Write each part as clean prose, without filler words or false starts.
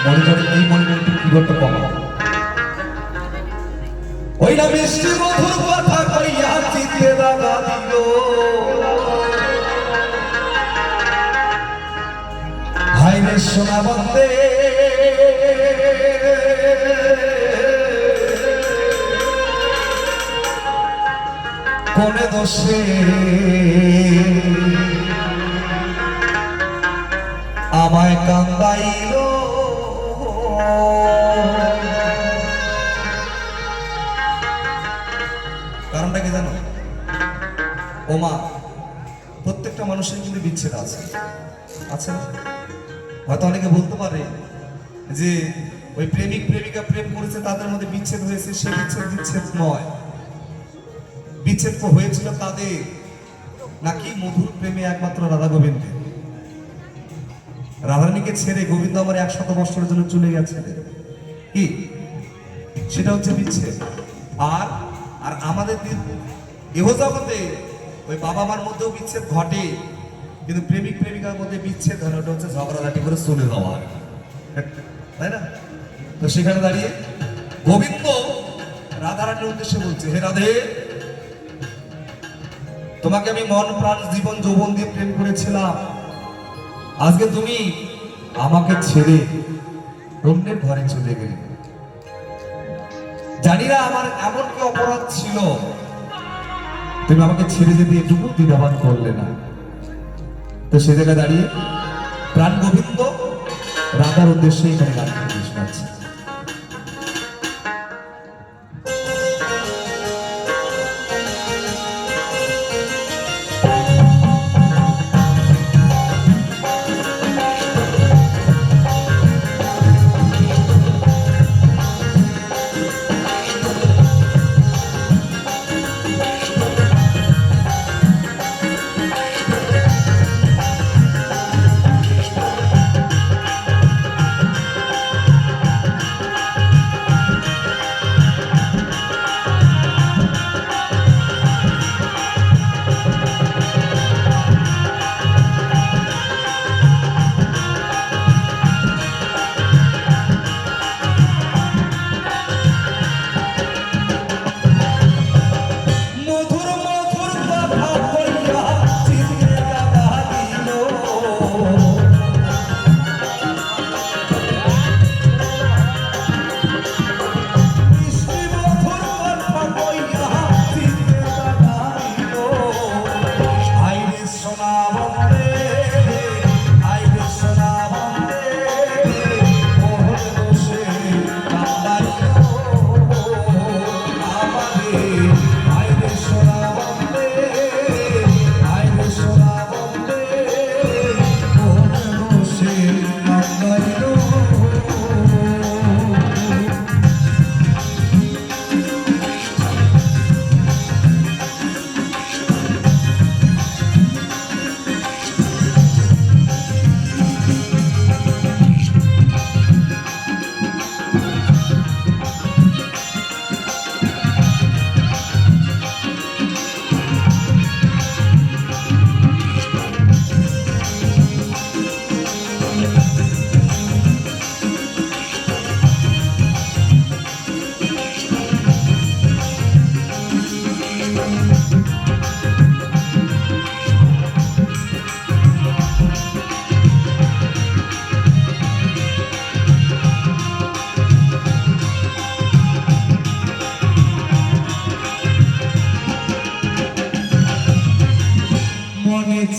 মনে করে এই মনিটরটি কিবোর্ডটা কমাও। ওই না মিষ্টি মধুর কথা কইয়া চিতে দাগা দিল, হাই রে সোনা বন্দে কোনে দোষে আমায় কান্দাইল। কারণটা কি জানো? ও মা, প্রত্যেকটা মানুষের কিন্তু বিচ্ছেদ আছে, আছে না? হয়তো অনেকে বলতে পারে যে ওই প্রেমিক প্রেমিকা প্রেম করেছে তাদের মধ্যে বিচ্ছেদ হয়েছে, সে বিচ্ছেদ বিচ্ছেদ নয়। বিচ্ছেদ তো হয়েছিল তাদের নাকি মধুর প্রেমে একমাত্র রাধা গোবিন্দ। রাধারানীকে ছেড়ে গোবিন্দ আমার 100 বছরের জন্য চলে গেছে, কি সেটা হচ্ছে বিচ্ছেদ। আর আর আমাদের এহ জগতে ওই বাবা মার মধ্যেও বিচ্ছেদ ঘটে, কিন্তু প্রেমিক প্রেমিকার মধ্যে বিচ্ছেদ হয় ওটা হচ্ছে ঝগড়াঝাটি করে চলে যাওয়া, তাই না? তো সেখানে দাঁড়িয়ে গোবিন্দ রাধারানীর উদ্দেশ্যে বলছে, হে রাধে, তোমাকে আমি মন প্রাণ জীবন যৌবন দিয়ে প্রেম করেছিলাম, আজকে তুমি আমাকে ছেড়ে অন্যের ঘরে চলে গেলে। জানি না আমার এমন কি অপরাধ ছিল, তুমি আমাকে ছেড়ে যেতে এটুকু দ্বিধাবান করলে না। তো সে জায়গায় দাঁড়িয়ে প্রাণ গোবিন্দ রাধার উদ্দেশ্যে এখানে গান শোনাচ্ছে।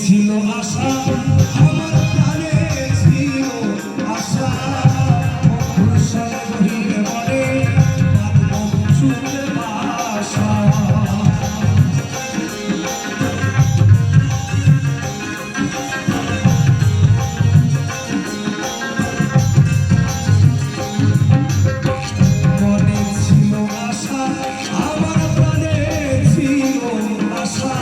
ছিল আশা, আমার প্রাণে ছিল আশা, মনে আশা। মনে ছিল আশা, আমার প্রাণে ছিল আশা,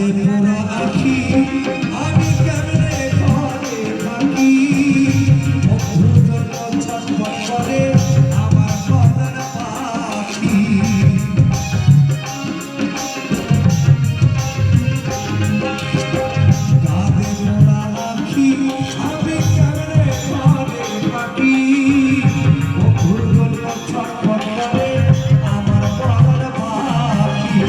কাঁদে মোরা আখি আমি কেমনে ঘরে থাকি বন্ধুর জন্য ছটফট করে আমার মনের পাখি কাঁদে মোরা আখি আমি কেমনে ঘরে থাকি বন্ধুর জন্য ছটফট করে আমার মনের পাখি